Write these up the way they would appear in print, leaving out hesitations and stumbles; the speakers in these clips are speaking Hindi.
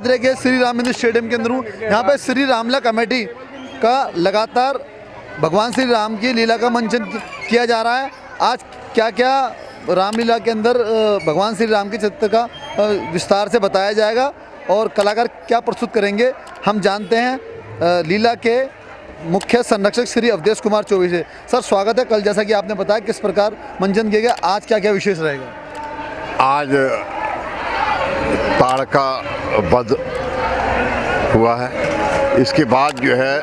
चौधरी के श्री राम मंदिर स्टेडियम के अंदर हूँ। यहाँ पे श्री रामलीला कमेटी का लगातार भगवान श्री राम की लीला का मंचन किया जा रहा है। आज क्या क्या रामलीला के अंदर भगवान श्री राम के चित्र का विस्तार से बताया जाएगा और कलाकार क्या प्रस्तुत करेंगे हम जानते हैं लीला के मुख्य संरक्षक श्री अवधेश कुमार चौबे से। सर स्वागत है। कल जैसा कि आपने बताया किस प्रकार मंचन किया गया, आज क्या क्या विशेष रहेगा? आज ताड़का वध हुआ है, इसके बाद जो है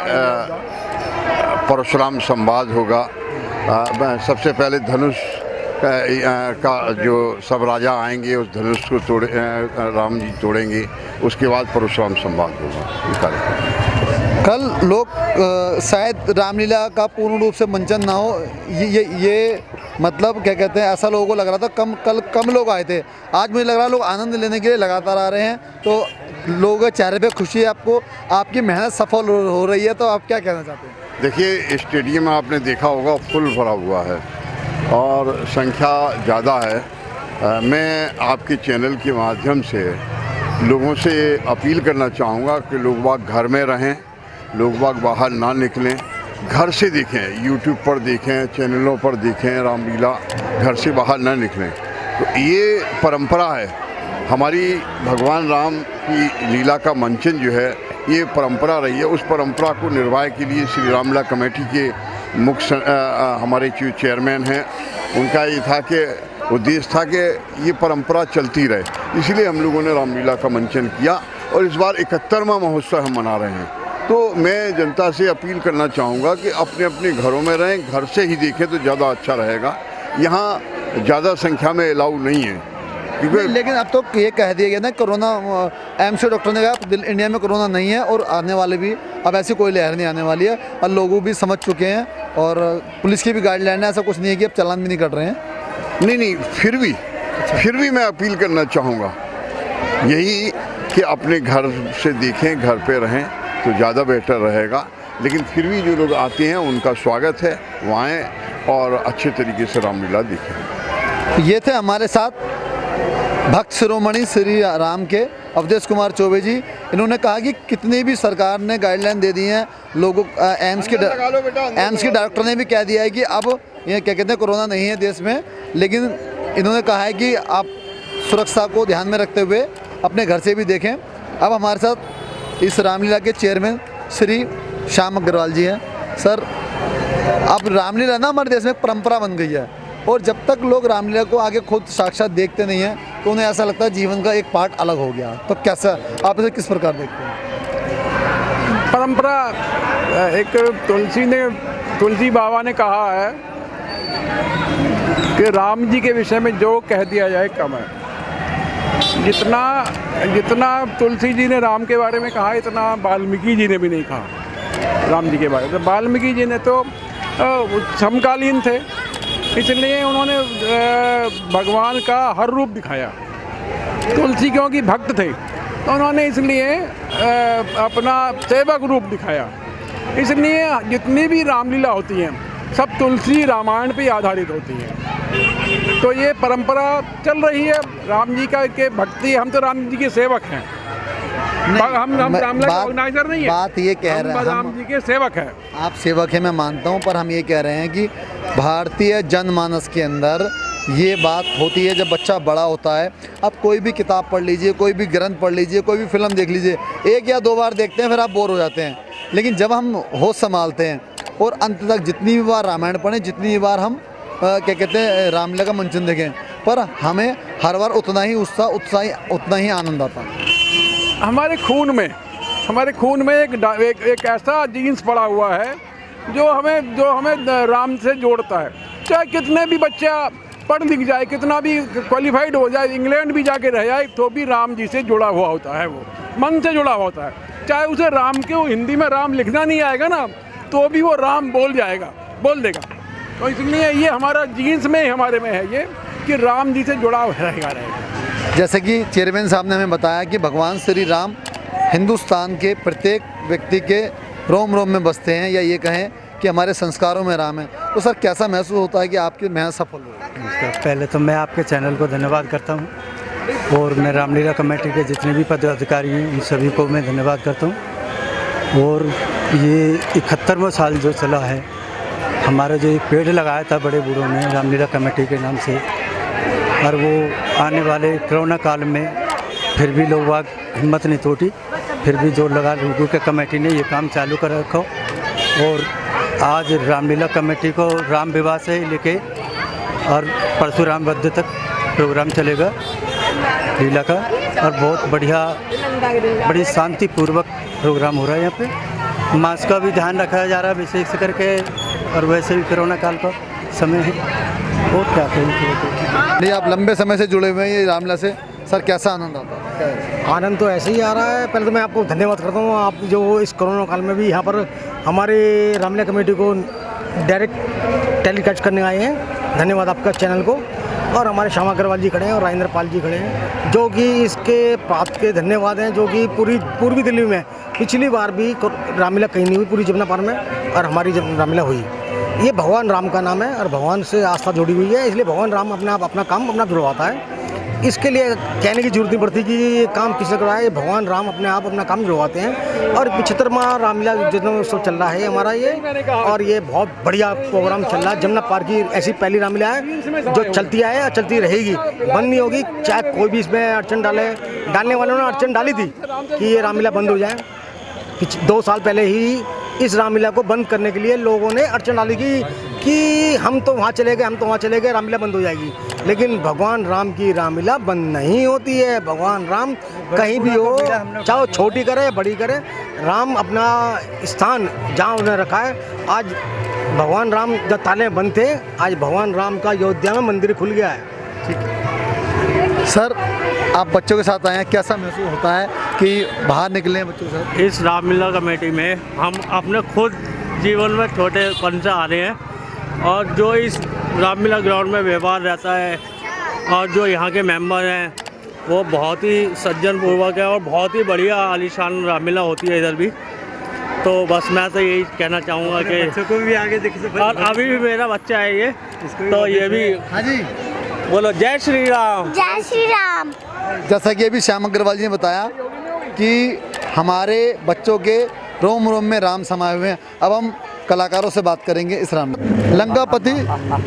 परशुराम संवाद होगा। सबसे पहले धनुष का जो सब राजा आएंगे उस धनुष को राम जी तोड़ेंगे, उसके बाद परशुराम संवाद होगा। कल लोग शायद रामलीला का पूर्ण रूप से मंचन ना हो, ये मतलब क्या कहते हैं, ऐसा लोगों को लग रहा था कल कम लोग आए थे। आज मुझे लग रहा है लोग आनंद लेने के लिए लगातार आ रहे हैं, तो लोगों के चेहरे पे खुशी है। आपको आपकी मेहनत सफल हो रही है, तो आप क्या कहना चाहते हैं? देखिए, स्टेडियम में आपने देखा होगा फुल भरा हुआ है और संख्या ज़्यादा है। मैं आपके चैनल के माध्यम से लोगों से अपील करना चाहूँगा कि लोग बाग घर में रहें, लोग बाग बाहर ना निकलें, घर से देखें, यूट्यूब पर देखें, चैनलों पर देखें रामलीला, घर से बाहर ना निकलें। तो ये परंपरा है हमारी, भगवान राम की लीला का मंचन जो है ये परंपरा रही है। उस परंपरा को निर्वाह के लिए श्री रामलीला कमेटी के मुख्य हमारे जो चेयरमैन हैं, उनका ये था कि उद्देश्य था कि ये परंपरा चलती रहे, इसलिए हम लोगों ने रामलीला का मंचन किया और इस बार 71वां महोत्सव हम मना रहे हैं। तो मैं जनता से अपील करना चाहूँगा कि अपने अपने घरों में रहें, घर से ही देखें तो ज़्यादा अच्छा रहेगा। यहाँ ज़्यादा संख्या में अलाउ नहीं है क्योंकि लेकिन अब तो ये कह दिया गया ना, कोरोना एम्स डॉक्टर ने कहा इंडिया में कोरोना नहीं है और आने वाले भी अब ऐसी कोई लहर नहीं आने वाली है और लोग भी समझ चुके हैं और पुलिस की भी गाइडलाइन है, ऐसा कुछ नहीं है कि अब चालान भी नहीं कट रहे हैं। नहीं, फिर भी मैं अपील करना चाहूँगा यही कि अपने घर से देखें, घर पे रहें तो ज़्यादा बेहतर रहेगा। लेकिन फिर भी जो लोग आते हैं उनका स्वागत है, वो आएँ और अच्छे तरीके से रामलीला देखें। ये थे हमारे साथ भक्त शिरोमणि श्री राम के अवधेश कुमार चौबे जी। इन्होंने कहा कि कितनी भी सरकार ने गाइडलाइन दे दी हैं लोगों, एम्स के डॉक्टर ने भी कह दिया है कि अब ये क्या कहते हैं कोरोना नहीं है देश में, लेकिन इन्होंने कहा है कि आप सुरक्षा को ध्यान में रखते हुए अपने घर से भी देखें। अब हमारे साथ इस रामलीला के चेयरमैन श्री श्याम अग्रवाल जी हैं। सर, अब रामलीला ना हमारे देश में परंपरा बन गई है और जब तक लोग रामलीला को आगे खुद साक्षात देखते नहीं हैं तो उन्हें ऐसा लगता है जीवन का एक पार्ट अलग हो गया। तो कैसा आप इसे किस प्रकार देखते हैं? परंपरा एक तुलसी बाबा ने कहा है कि राम जी के विषय में जो कह दिया जाए कम है। जितना तुलसी जी ने राम के बारे में कहा इतना वाल्मीकि जी ने भी नहीं कहा राम जी के बारे में। तो वाल्मीकि जी ने तो समकालीन थे, इसलिए उन्होंने भगवान का हर रूप दिखाया। तुलसी क्योंकि भक्त थे तो उन्होंने इसलिए अपना सेवक रूप दिखाया। इसलिए जितनी भी रामलीला होती हैं सब तुलसी रामायण पे आधारित होती हैं। तो ये परंपरा चल रही है राम जी का के भक्ति। हम तो राम जी के सेवक हैं, हम रामलीला ऑर्गेनाइजर नहीं है। बात ये कह रहे हैं राम जी के सेवक हैं। आप सेवक हैं, मैं मानता हूँ, पर हम ये कह रहे हैं कि भारतीय जनमानस के अंदर ये बात होती है जब बच्चा बड़ा होता है। अब कोई भी किताब पढ़ लीजिए, कोई भी ग्रंथ पढ़ लीजिए, कोई भी फिल्म देख लीजिए, 1 या 2 बार देखते हैं फिर आप बोर हो जाते हैं। लेकिन जब हम होश संभालते हैं और अंत तक जितनी भी बार रामायण पढ़ें, जितनी भी बार हम क्या कहते हैं रामलीला का मंचन देखें, पर हमें हर बार उतना ही उतना ही आनंद आता है। हमारे खून में एक ऐसा जीन्स पड़ा हुआ है जो हमें राम से जोड़ता है। चाहे कितने भी बच्चा पढ़ लिख जाए, कितना भी क्वालिफाइड हो जाए, इंग्लैंड भी जाके रह जाए, तो भी राम जी से जुड़ा हुआ होता है, वो मन से जुड़ा हुआ होता है। चाहे उसे राम के हिंदी में राम लिखना नहीं आएगा ना, तो भी वो राम बोल देगा। तो इसलिए ये हमारा जीन्स में हमारे में है ये कि राम जी से जुड़ाव रहेगा। जैसे कि चेयरमैन साहब ने हमें बताया कि भगवान श्री राम हिंदुस्तान के प्रत्येक व्यक्ति के रोम रोम में बसते हैं, या ये कहें कि हमारे संस्कारों में राम है। तो सर कैसा महसूस होता है कि आपकी मेहनत सफल हो? पहले तो मैं आपके चैनल को धन्यवाद करता हूँ और मैं रामलीला कमेटी के जितने भी पदाधिकारी हैं उन सभी को मैं धन्यवाद करता हूँ। और ये 71वां साल जो चला है, हमारा जो एक पेड़ लगाया था बड़े बूढ़ों ने रामलीला कमेटी के नाम से, और वो आने वाले कोरोना काल में फिर भी लोग बाग हिम्मत नहीं टूटी, फिर भी जोर लगा लोगों के कमेटी ने ये काम चालू कर रखा। और आज रामलीला कमेटी को राम विवाह से लेके और परशुराम वध तक प्रोग्राम चलेगा लीला का, और बहुत बढ़िया बड़ी शांतिपूर्वक प्रोग्राम हो रहा है। यहाँ पे मास्क का भी ध्यान रखा जा रहा है विशेष करके, और वैसे भी कोरोना काल का समय है। और क्या कहें, नहीं आप लंबे समय से जुड़े हुए हैं ये रामलीला से, सर कैसा आनंद आता है? आनंद तो ऐसे ही आ रहा है। पहले तो मैं आपको धन्यवाद करता हूँ, आप जो इस कोरोना काल में भी यहाँ पर हमारे रामलीला कमेटी को डायरेक्ट टेलीकास्ट करने आए हैं। धन्यवाद आपका चैनल को। और हमारे श्यामा अग्रवाल जी खड़े हैं और राजेंद्र पाल जी खड़े हैं, जो कि इसके बात के धन्यवाद हैं, जो कि पूर्वी दिल्ली में पिछली बार भी रामलीला कहीं नहीं हुई पूरी जमुनापार में, और हमारी रामलीला हुई। ये भगवान राम का नाम है और भगवान से आस्था जुड़ी हुई है, इसलिए भगवान राम अपने आप अपना काम अपना जुड़वाता है। इसके लिए कहने की जरूरत नहीं पड़ती कि ये काम किसने करवाया है, भगवान राम अपने आप अपना काम जुड़वाते हैं। और 75वां रामलीला जन्मोत्सव चल रहा है हमारा ये, और ये बहुत बढ़िया प्रोग्राम चल रहा है। जमुना पार की ऐसी पहली रामलीला है जो चलती आए और चलती रहेगी, बंद नहीं होगी, चाहे कोई भी इसमें अड़चन डालने वालों ने अड़चन डाली थी कि ये रामलीला बंद हो जाए। 2 साल पहले ही इस रामलीला को बंद करने के लिए लोगों ने अड़चन डाली कि हम तो वहाँ चले गए रामलीला बंद हो जाएगी। लेकिन भगवान राम की रामलीला बंद नहीं होती है। भगवान राम कहीं भी हो, चाहे छोटी करे बड़ी करे, राम अपना स्थान जहाँ उन्हें रखा है। आज भगवान राम जब ताले बंद थे, आज भगवान राम का अयोध्या में मंदिर खुल गया है। सर आप बच्चों के साथ आए हैं, कैसा महसूस होता है कि बाहर निकले हैं बच्चों के साथ? इस रामलीला कमेटी में हम अपने खुद जीवन में छोटेपन से आ रहे हैं, और जो इस रामलीला ग्राउंड में व्यवहार रहता है और जो यहाँ के मेंबर हैं वो बहुत ही सज्जन पूर्वक है, और बहुत ही बढ़िया आलीशान रामलीला होती है इधर भी। तो बस मैं तो यही कहना चाहूँगा कि बच्चों को भी आगे और अभी भी मेरा बच्चा है ये, तो ये भी हाँ जी बोलो जय श्री राम। जय श्री राम। जैसा कि अभी श्याम अग्रवाल जी ने बताया कि हमारे बच्चों के रोम रोम में राम समाये हुए हैं। अब हम कलाकारों से बात करेंगे इस राम। लंकापति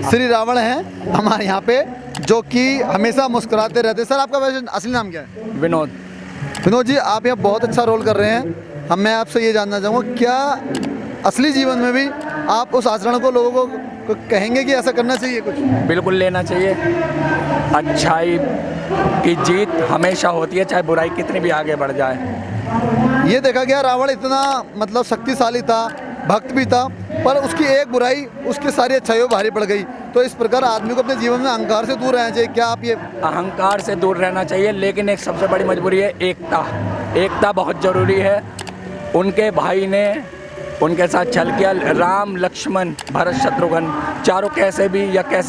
श्री रावण हैं हमारे यहाँ पे, जो कि हमेशा मुस्कुराते रहते हैं। सर आपका वैसे असली नाम क्या है? विनोद जी, आप यहाँ बहुत अच्छा रोल कर रहे हैं। मैं आपसे ये जानना चाहूँगा, क्या असली जीवन में भी आप उस आचरण को लोगों को कहेंगे कि ऐसा करना चाहिए कुछ? बिल्कुल लेना चाहिए। अच्छाई की जीत हमेशा होती है, चाहे बुराई कितनी भी आगे बढ़ जाए। ये देखा गया रावण इतना मतलब शक्तिशाली था, भक्त भी था, पर उसकी एक बुराई उसकी सारी अच्छाइयों भारी पड़ गई। तो इस प्रकार आदमी को अपने जीवन में अहंकार से दूर रहना चाहिए। क्या आप ये? अहंकार से दूर रहना चाहिए, लेकिन एक सबसे बड़ी मजबूरी है एकता बहुत ज़रूरी है। उनके भाई ने उनके साथ छल किया। राम लक्ष्मण भरत शत्रुघ्न चारों कैसे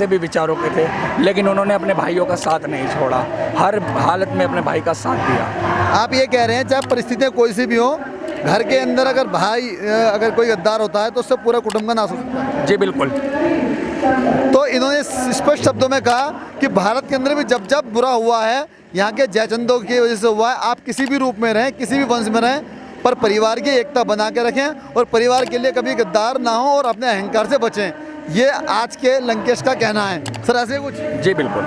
भी विचारों के थे, लेकिन उन्होंने अपने भाइयों का साथ नहीं छोड़ा, हर हालत में अपने भाई का साथ दिया। आप ये कह रहे हैं चाहे परिस्थितियाँ कोई सी भी हो, घर के अंदर अगर भाई अगर कोई गद्दार होता है तो उससे पूरा कुटुंब का नाश हो सकता है? जी बिल्कुल। तो इन्होंने स्पष्ट शब्दों में कहा कि भारत के अंदर भी जब जब बुरा हुआ है, यहाँ के जयचंदों की वजह से हुआ है। आप किसी भी रूप में रहें, किसी भी वंश में रहें, पर परिवार की एकता बना के रखें और परिवार के लिए कभी गद्दार ना हो और अपने अहंकार से बचें। ये आज के लंकेश का कहना है। सर ऐसे कुछ? जी बिल्कुल।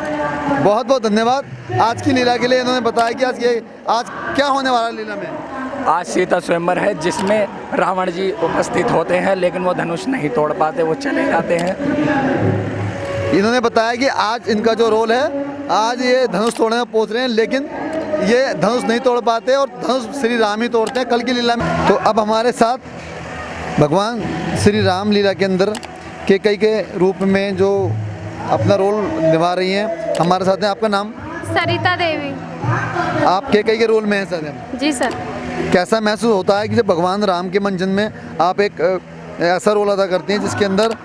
बहुत बहुत धन्यवाद आज की लीला के लिए। इन्होंने बताया कि आज क्या होने वाला लीला में? आज सीता स्वयंवर है, जिसमें रावण जी उपस्थित होते हैं, लेकिन वो धनुष नहीं तोड़ पाते, वो चले जाते हैं। इन्होंने बताया कि आज इनका जो रोल है, आज ये धनुष तोड़ने में पहुंच रहे हैं, लेकिन ये धनुष नहीं तोड़ पाते और धनुष श्री राम ही तोड़ते हैं कल की लीला में। तो अब हमारे साथ भगवान श्री राम लीला के अंदर कैकेयी के रूप में जो अपना रोल निभा रही हैं हमारे साथ हैं। आपका नाम? सरिता देवी। आप कैकेयी के रोल में हैं सर? जी सर। कैसा महसूस होता है कि जब भगवान राम के मंचन में आप एक ऐसा रोल अदा करते हैं जिसके अंदर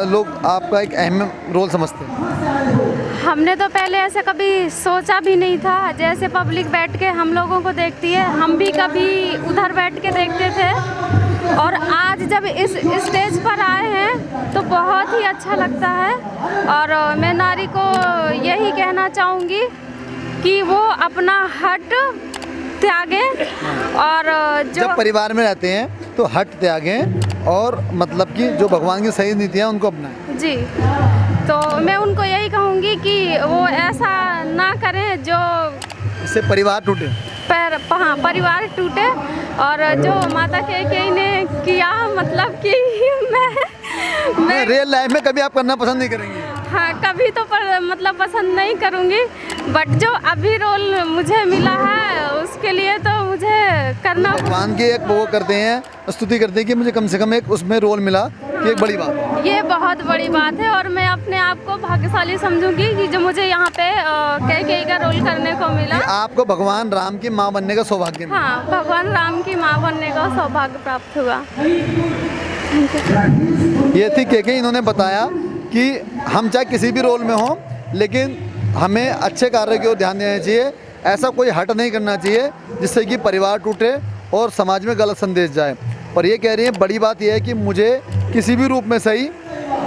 लोग आपका एक अहम रोल समझते हैं? हमने तो पहले ऐसा कभी सोचा भी नहीं था। जैसे पब्लिक बैठ के हम लोगों को देखती है, हम भी कभी उधर बैठ के देखते थे, और आज जब इस स्टेज पर आए हैं तो बहुत ही अच्छा लगता है। और मैं नारी को यही कहना चाहूँगी कि वो अपना हट त्यागे और जो जब परिवार में रहते हैं तो हट त्यागें और मतलब कि जो भगवान की सही नीतियाँ उनको अपनाएं। जी, तो मैं उनको यही कहूँगी कि वो ऐसा ना करें जो इससे परिवार टूटे। हाँ, परिवार टूटे। और जो माता कैकेयी ने किया, मतलब कि मैं रियल लाइफ में कभी आप करना पसंद नहीं करेंगे? हाँ, कभी तो मतलब पसंद नहीं करूँगी, बट जो अभी रोल मुझे मिला है उसके लिए तो मुझे करना। भगवान की एक वो करते हैं, स्तुति करते हैं कि मुझे कम से कम एक उसमें रोल मिला, कि एक बड़ी बात है। ये बहुत बड़ी बात है और मैं अपने आप को भाग्यशाली समझूंगी कि जो मुझे यहाँ पे कैकेयी का रोल करने को मिला। कि आपको भगवान राम की माँ बनने का सौभाग्य मिला। हाँ, भगवान राम की माँ बनने का सौभाग्य प्राप्त हुआ। ये थी कैकेयी। इन्होंने बताया कि हम चाहे किसी भी रोल में हों, लेकिन हमें अच्छे कार्य की ओर ध्यान देना चाहिए। ऐसा कोई हट नहीं करना चाहिए जिससे कि परिवार टूटे और समाज में गलत संदेश जाए। और ये कह रही है बड़ी बात यह है कि मुझे किसी भी रूप में सही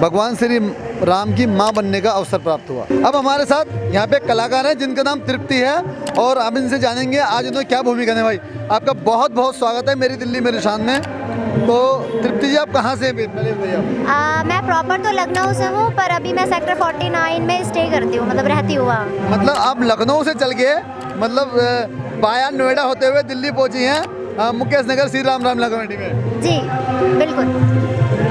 भगवान श्री राम की माँ बनने का अवसर प्राप्त हुआ। अब हमारे साथ यहाँ पे कलाकार हैं जिनका नाम तृप्ति है और अब इनसे जानेंगे आज इन्होंने क्या भूमिका निभाई। आपका बहुत बहुत स्वागत है मेरी दिल्ली मेरी शान में। तो तृप्ति जी, आप कहाँ से? मैं प्रॉपर तो लखनऊ से हूँ, पर अभी मैं सेक्टर 49 में स्टे करती हूँ, मतलब रहती हूँ वहाँ। मतलब आप लखनऊ से चल के मतलब बाया नोएडा होते हुए दिल्ली पहुँची हैं, मुकेश नगर श्री राम रामलीला कमेटी में। जी बिल्कुल।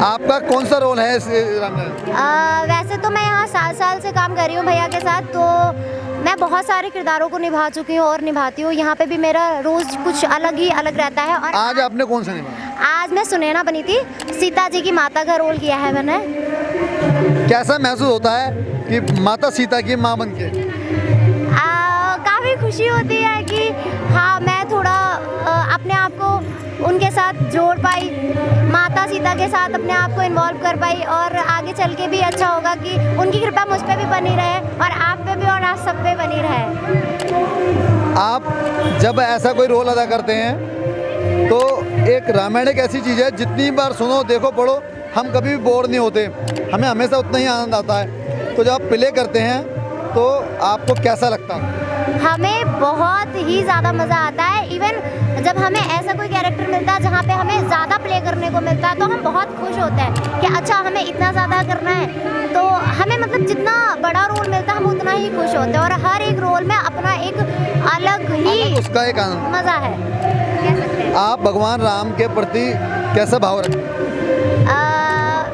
आपका कौन सा रोल है श्री रामलीला? वैसे तो मैं यहाँ 7 साल से काम कर रही हूँ भैया के साथ, तो मैं बहुत सारे किरदारों को निभा चुकी हूँ और निभाती हूँ। यहाँ पे भी मेरा रोज़ कुछ अलग ही अलग रहता है। और आज आपने कौन सा निभाया? आज मैं सुनैना बनी थी, सीता जी की माता का रोल किया है मैंने। कैसा महसूस होता है कि माता सीता की माँ बन के? काफ़ी खुशी होती है कि हाँ, मैं थोड़ा अपने आप को उनके साथ जोड़ पाई, माता सीता के साथ अपने आप को इन्वॉल्व कर पाई। और आगे चल के भी अच्छा होगा कि उनकी कृपा मुझ पे भी बनी रहे और आप पे भी और आप सब पे बनी रहे। आप जब ऐसा कोई रोल अदा करते हैं तो एक रामायण एक ऐसी चीज़ है, जितनी बार सुनो देखो पढ़ो हम कभी भी बोर नहीं होते, हमें हमेशा उतना ही आनंद आता है। तो जब आप प्ले करते हैं तो आपको कैसा लगता है? हमें बहुत ही ज़्यादा मज़ा आता है। इवन जब हमें ऐसा कोई कैरेक्टर मिलता है जहाँ पे हमें ज़्यादा प्ले करने को मिलता है तो हम बहुत खुश होते हैं कि अच्छा हमें इतना ज़्यादा करना है। तो हमें मतलब जितना बड़ा रोल मिलता है हम उतना ही खुश होते हैं और हर एक रोल में अपना एक अलग ही उसका एक आनंद मज़ा है, कह सकते हैं। आप भगवान राम के प्रति कैसा भाव रखते हैं?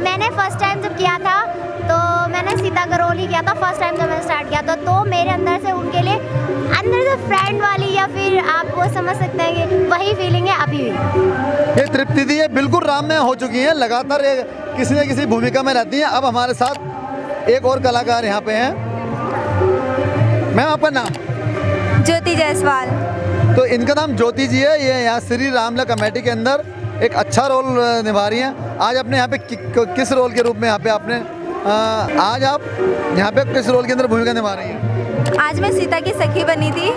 मैंने फर्स्ट टाइम जब किया था तो मैंने सीता का रोल ही किया था। फर्स्ट टाइम जब मैंने स्टार्ट किया था तो मेरे अंदर से उनके लिए अंदर से फ्रेंड वाली या फिर आप वो समझ सकते हैं कि वही फीलिंग है अभी भी। ये तृप्ति दी है, बिल्कुल राम में हो चुकी हैं, लगातार किसी न किसी भूमिका में रहती हैं। अब हमारे साथ एक और कलाकार यहाँ पे हैं। मैम आपका नाम? ज्योति जायसवाल। तो इनका नाम ज्योति जी है, ये यहाँ श्री रामलीला कमेटी के अंदर एक अच्छा रोल निभा रही हैं। आज अपने यहाँ पे किस रोल के रूप में यहाँ पे आपने आज आप यहाँ पे किस रोल के अंदर भूमिका निभा रही हैं? आज मैं सीता की सखी बनी थी।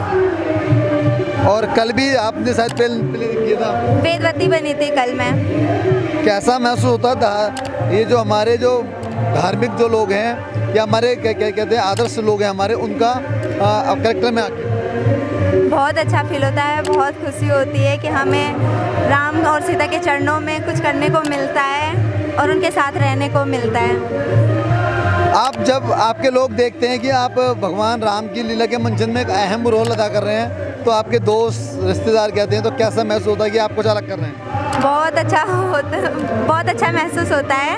और कल भी आपने शायद प्ले किया था? वेदवती बनी थी कल मैं। कैसा महसूस होता था ये जो हमारे जो धार्मिक जो लोग हैं या हमारे क्या कहते हैं आदर्श लोग हैं हमारे, उनका कैरेक्टर में आके? बहुत अच्छा फील होता है, बहुत खुशी होती है कि हमें राम और सीता के चरणों में कुछ करने को मिलता है और उनके साथ रहने को मिलता है। आप जब आपके लोग देखते हैं कि आप भगवान राम की लीला के मंचन में एक अहम रोल अदा कर रहे हैं तो आपके दोस्त रिश्तेदार कहते हैं, तो कैसा महसूस होता है कि आप कुछ अलग कर रहे हैं? बहुत अच्छा महसूस होता है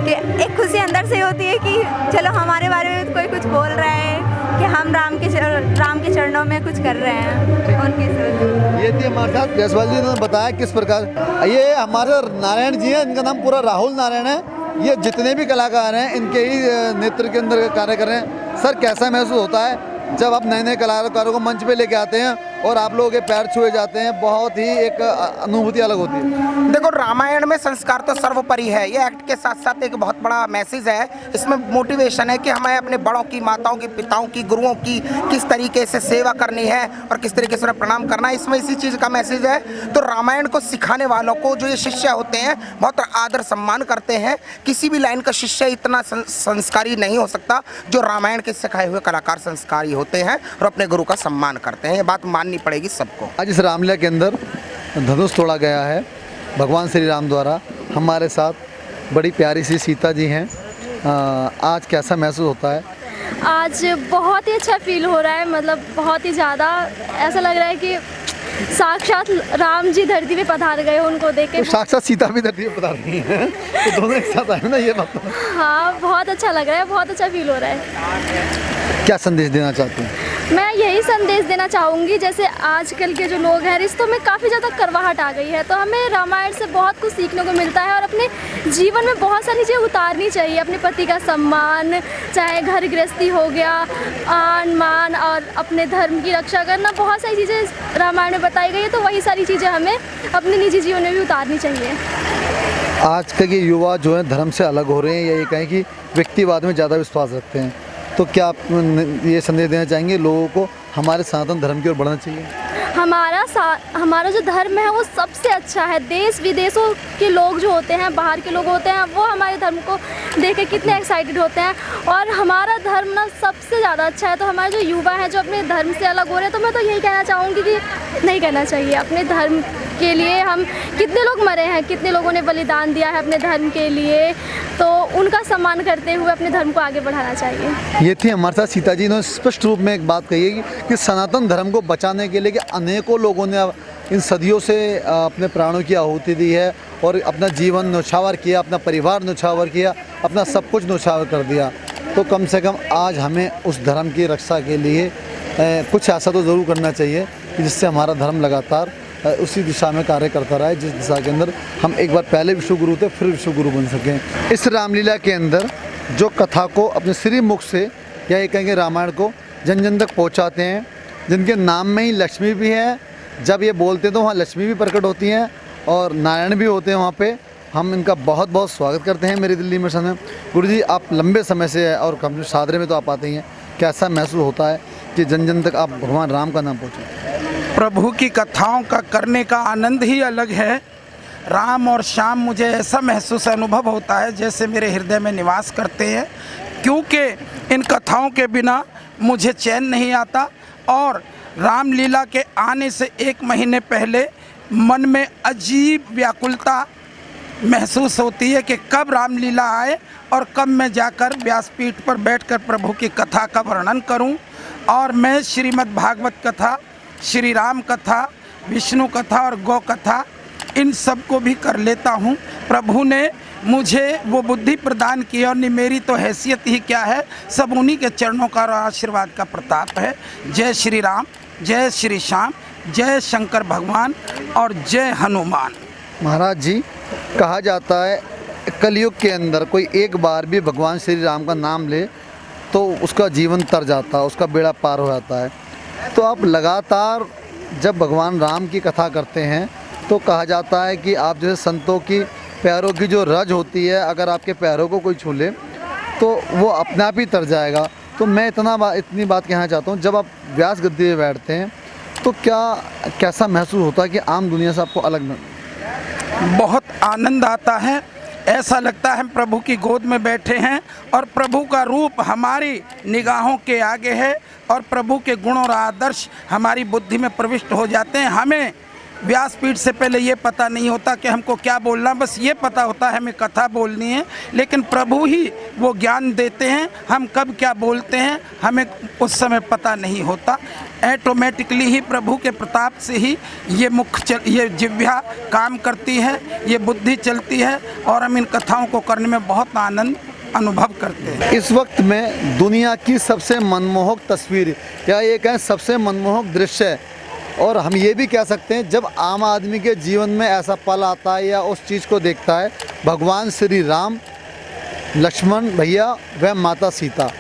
कि एक खुशी अंदर से होती है कि चलो हमारे बारे में कोई कुछ बोल रहा है कि हम राम के चरणों में कुछ कर रहे हैं उनके साथ। ये थी हमारे साथ जायसवाल जी ने बताया किस प्रकार। ये हमारे नारायण जी हैं, इनका नाम पूरा राहुल नारायण है। ये जितने भी कलाकार हैं इनके ही नेतृत्व के अंदर कार्य कर रहे हैं। सर, कैसा महसूस होता है जब आप नए नए कलाकारों को मंच पे लेके आते हैं और आप लोगों के पैर छुए जाते हैं, बहुत ही एक अनुभूति अलग होती है। देखो, रामायण में संस्कार तो सर्वोपरि है। ये एक्ट के साथ साथ एक बहुत बड़ा मैसेज है। इसमें मोटिवेशन है कि हमें अपने बड़ों की, माताओं की, पिताओं की, गुरुओं की किस तरीके से सेवा करनी है और किस तरीके से उन्हें प्रणाम करना है। इसमें इसी चीज़ का मैसेज है। तो रामायण को सिखाने वालों को, जो ये शिष्य होते हैं, बहुत आदर सम्मान करते हैं। किसी भी लाइन का शिष्य इतना संस्कारी नहीं हो सकता जो रामायण के सिखाए हुए कलाकार संस्कारी होते हैं और अपने गुरु का सम्मान करते हैं। ये बात माननी पड़ेगी सबको। आज इस रामलीला के अंदर धनुष तोड़ा गया है भगवान श्री राम द्वारा। हमारे साथ बड़ी प्यारी सी सीता जी हैं। आज कैसा महसूस होता है? आज बहुत ही अच्छा फील हो रहा है, मतलब बहुत ही ज़्यादा ऐसा लग रहा है कि साक्षात राम जी धरती पे पधार गए, उनको देख के। तो साक्षात सीता भी धरती पे पधार गई हैं, तो दोनों एक साथ आए ना, ये बात। हाँ, बहुत अच्छा लग रहा है, बहुत अच्छा फील हो रहा है। क्या संदेश देना चाहते हैं? मैं यही संदेश देना चाहूँगी, जैसे आजकल के जो लोग हैं, रिश्तों में काफ़ी ज़्यादा करवाहट आ गई है, तो हमें रामायण से बहुत कुछ सीखने को मिलता है और अपने जीवन में बहुत सारी चीज़ें उतारनी चाहिए। अपने पति का सम्मान, चाहे घर गृहस्थी हो गया, आन मान और अपने धर्म की रक्षा करना, बहुत सारी चीज़ें रामायण में बताई गई है। तो वही सारी चीज़ें हमें अपने निजी जीवन में भी उतारनी चाहिए। आज के युवा जो है धर्म से अलग हो रहे हैं, या ये कहें कि व्यक्तिवाद में ज़्यादा विश्वास रखते हैं, तो क्या आप ये संदेश देना चाहेंगे लोगों को हमारे सनातन धर्म की ओर बढ़ना चाहिए? हमारा जो धर्म है वो सबसे अच्छा है। देश विदेशों के लोग जो होते हैं, बाहर के लोग होते हैं, वो हमारे धर्म को देख के कितने एक्साइटेड होते हैं और हमारा धर्म ना सबसे ज़्यादा अच्छा है। तो हमारे जो युवा हैं जो अपने धर्म से अलग हो रहे हैं, तो मैं तो यही कहना चाहूँगी कि नहीं करना चाहिए। अपने धर्म के लिए हम कितने लोग मरे हैं, कितने लोगों ने बलिदान दिया है अपने धर्म के लिए, तो उनका सम्मान करते हुए अपने धर्म को आगे बढ़ाना चाहिए। ये थी हमारे साथ सीता जी ने स्पष्ट रूप में एक बात कही है कि सनातन धर्म को बचाने के लिए कि अनेकों लोगों ने इन सदियों से अपने प्राणों की आहुति दी है और अपना जीवन न्यौछावर किया, अपना परिवार न्यौछावर किया, अपना सब कुछ न्यौछावर कर दिया। तो कम से कम आज हमें उस धर्म की रक्षा के लिए कुछ ऐसा तो ज़रूर करना चाहिए कि जिससे हमारा धर्म लगातार उसी दिशा में कार्य करता रहा है, जिस दिशा के अंदर हम एक बार पहले विश्व गुरु थे, फिर विश्व गुरु बन सकें। इस रामलीला के अंदर जो कथा को अपने श्री मुख से, या ये कहेंगे रामायण को जन जन तक पहुँचाते हैं, जिनके नाम में ही लक्ष्मी भी है, जब ये बोलते हैं तो वहाँ लक्ष्मी भी प्रकट होती हैं और नारायण भी होते हैं वहाँ पे। हम इनका बहुत बहुत स्वागत करते हैं मेरी दिल्ली मिशन में। गुरु जी, आप लंबे समय से और कम सादरे में तो आप आते ही हैं, कैसा महसूस होता है कि जन जन तक आप भगवान राम का नाम पहुँचे? प्रभु की कथाओं का करने का आनंद ही अलग है। राम और श्याम मुझे ऐसा महसूस अनुभव होता है जैसे मेरे हृदय में निवास करते हैं, क्योंकि इन कथाओं के बिना मुझे चैन नहीं आता। और रामलीला के आने से 1 महीने पहले मन में अजीब व्याकुलता महसूस होती है कि कब रामलीला आए और कब मैं जाकर व्यासपीठ पर बैठकर प्रभु की कथा का वर्णन करूं। और मैं श्रीमद् भागवत कथा, श्री राम कथा, विष्णु कथा और गौ कथा, इन सब को भी कर लेता हूँ। प्रभु ने मुझे वो बुद्धि प्रदान की और मेरी तो हैसियत ही क्या है, सब उन्हीं के चरणों का और आशीर्वाद का प्रताप है। जय श्री राम, जय श्री श्याम, जय शंकर भगवान और जय हनुमान। महाराज जी, कहा जाता है कलयुग के अंदर कोई एक बार भी भगवान श्री राम का नाम ले तो उसका जीवन तर जाता है, उसका बेड़ा पार हो जाता है। तो आप लगातार जब भगवान राम की कथा करते हैं तो कहा जाता है कि आप जैसे संतों की पैरों की जो रज होती है, अगर आपके पैरों को कोई छू ले तो वो अपने आप ही तर जाएगा। तो मैं इतनी बात कहना चाहता हूँ, जब आप व्यास गद्दी में बैठते हैं तो कैसा महसूस होता है कि आम दुनिया से आपको अलग? बहुत आनंद आता है। ऐसा लगता है हम प्रभु की गोद में बैठे हैं और प्रभु का रूप हमारी निगाहों के आगे है और प्रभु के गुण और आदर्श हमारी बुद्धि में प्रविष्ट हो जाते हैं। हमें व्यासपीठ से पहले ये पता नहीं होता कि हमको क्या बोलना, बस ये पता होता है हमें कथा बोलनी है, लेकिन प्रभु ही वो ज्ञान देते हैं। हम कब क्या बोलते हैं हमें उस समय पता नहीं होता। ऑटोमेटिकली ही प्रभु के प्रताप से ही ये जिह्वा काम करती है, ये बुद्धि चलती है और हम इन कथाओं को करने में बहुत आनंद अनुभव करते हैं। इस वक्त में दुनिया की सबसे मनमोहक तस्वीर या ये कहें सबसे मनमोहक दृश्य, और हम ये भी कह सकते हैं जब आम आदमी के जीवन में ऐसा पल आता है या उस चीज़ को देखता है, भगवान श्री राम, लक्ष्मण भैया व माता सीता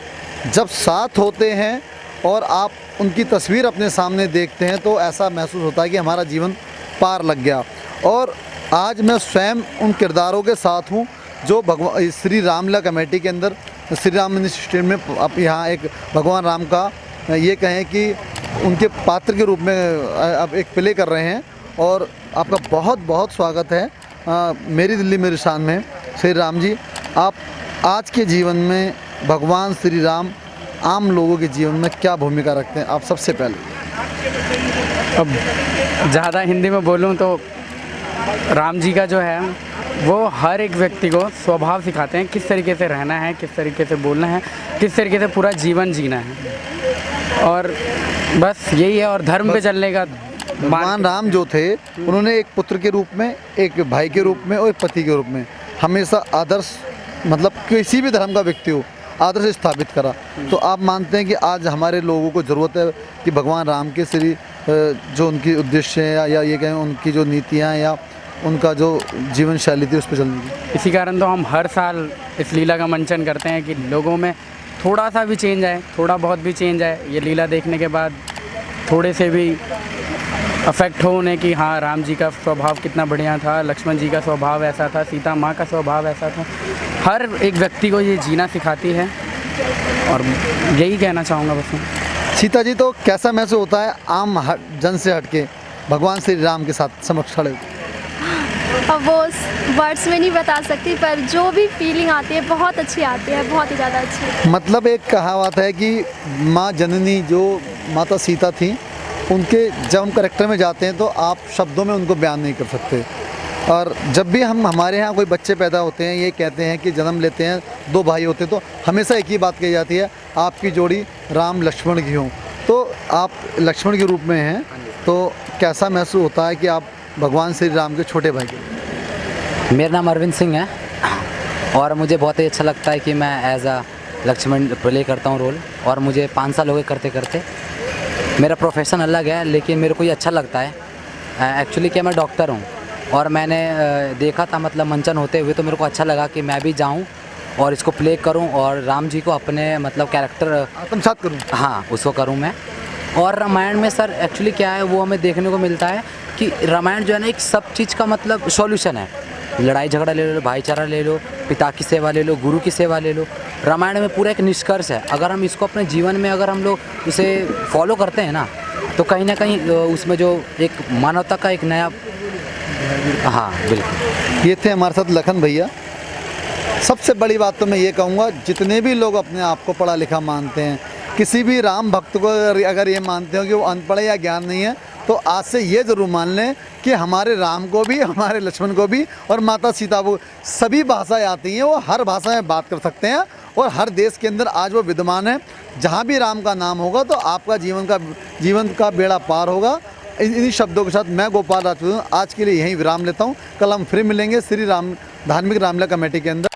जब साथ होते हैं और आप उनकी तस्वीर अपने सामने देखते हैं तो ऐसा महसूस होता है कि हमारा जीवन पार लग गया। और आज मैं स्वयं उन किरदारों के साथ हूँ जो भगवान श्री रामलीला कमेटी के अंदर श्री राम मिनिस्ट्री में आप यहाँ एक भगवान राम का ये कहें कि उनके पात्र के रूप में अब एक प्ले कर रहे हैं। और आपका बहुत बहुत स्वागत है मेरी दिल्ली मेरी शान में। श्री राम जी, आप आज के जीवन में भगवान श्री राम आम लोगों के जीवन में क्या भूमिका रखते हैं? आप सबसे पहले। अब ज़्यादा हिंदी में बोलूं तो राम जी का जो है वो हर एक व्यक्ति को स्वभाव सिखाते हैं, किस तरीके से रहना है, किस तरीके से बोलना है, किस तरीके से पूरा जीवन जीना है। और बस यही है। और धर्म पे चलने का भगवान राम जो थे उन्होंने एक पुत्र के रूप में, एक भाई के रूप में और एक पति के रूप में हमेशा आदर्श, मतलब किसी भी धर्म का व्यक्ति हो, आदर्श स्थापित करा। तो आप मानते हैं कि आज हमारे लोगों को ज़रूरत है कि भगवान राम के श्री जो उनकी उद्देश्य है या ये कहें उनकी जो नीतियाँ या उनका जो जीवन शैली थी उस पर चलने की। इसी कारण तो हम हर साल इस लीला का मंचन करते हैं कि लोगों में थोड़ा सा भी चेंज आए, थोड़ा बहुत भी चेंज आए। ये लीला देखने के बाद थोड़े से भी अफेक्ट हो उन्हें कि हाँ, राम जी का स्वभाव कितना बढ़िया था, लक्ष्मण जी का स्वभाव ऐसा था, सीता माँ का स्वभाव ऐसा था। हर एक व्यक्ति को ये जीना सिखाती है और यही कहना चाहूँगा बस मैं। सीता जी, तो कैसा महसूस होता है आम जन से हटके भगवान श्री राम के साथ समक्ष खड़े? अब वो वर्ड्स में नहीं बता सकती, पर जो भी फीलिंग आती है बहुत अच्छी आती है, बहुत ही ज़्यादा अच्छी। मतलब एक कहावत है कि माँ जननी जो माता सीता थी, उनके जब हम करेक्टर में जाते हैं तो आप शब्दों में उनको बयान नहीं कर सकते। और जब भी हमारे यहाँ कोई बच्चे पैदा होते हैं, ये कहते हैं कि जन्म लेते हैं, दो भाई होते हैं, तो हमेशा एक ही बात कही जाती है, आपकी जोड़ी राम लक्ष्मण की हो। तो आप लक्ष्मण के रूप में हैं, तो कैसा महसूस होता है कि आप भगवान श्री राम के छोटे भाई के? मेरा नाम अरविंद सिंह है और मुझे बहुत ही अच्छा लगता है कि मैं एज अ लक्ष्मण प्ले करता हूँ रोल। और मुझे 5 साल हो गए करते करते। मेरा प्रोफेशन अलग है लेकिन मेरे को ये अच्छा लगता है। एक्चुअली क्या, मैं डॉक्टर हूँ और मैंने देखा था मतलब मंचन होते हुए, तो मेरे को अच्छा लगा कि मैं भी जाऊँ और इसको प्ले करूँ और राम जी को अपने मतलब कैरेक्टर आत्मसात करूँ। हाँ, उसको करूँ मैं। और रामायण में सर एक्चुअली क्या है, वो हमें देखने को मिलता है कि रामायण जो है ना, एक सब चीज़ का मतलब सॉल्यूशन है। लड़ाई झगड़ा ले लो, भाईचारा ले लो, पिता की सेवा ले लो, गुरु की सेवा ले लो। रामायण में पूरा एक निष्कर्ष है। अगर हम इसको अपने जीवन में अगर हम लोग इसे फॉलो करते हैं ना, तो कहीं ना कहीं उसमें जो एक मानवता का एक नया, हाँ बिल्कुल। ये थे हमारे साथ लखन भैया। सबसे बड़ी बात तो मैं ये कहूँगा, जितने भी लोग अपने आप को पढ़ा लिखा मानते हैं, किसी भी राम भक्त को अगर ये मानते हो कि वो अनपढ़ या ज्ञान नहीं है, तो आज से ये ज़रूर मान लें कि हमारे राम को भी, हमारे लक्ष्मण को भी और माता सीता को सभी भाषाएं आती हैं, वो हर भाषा में बात कर सकते हैं और हर देश के अंदर आज वो विद्यमान है। जहाँ भी राम का नाम होगा तो आपका जीवन का बेड़ा पार होगा। इन्हीं शब्दों के साथ मैं गोपाल राजपूत आज के लिए यहीं विराम लेता हूँ। कल हम फिर मिलेंगे श्री राम धार्मिक रामलीला कमेटी के अंदर।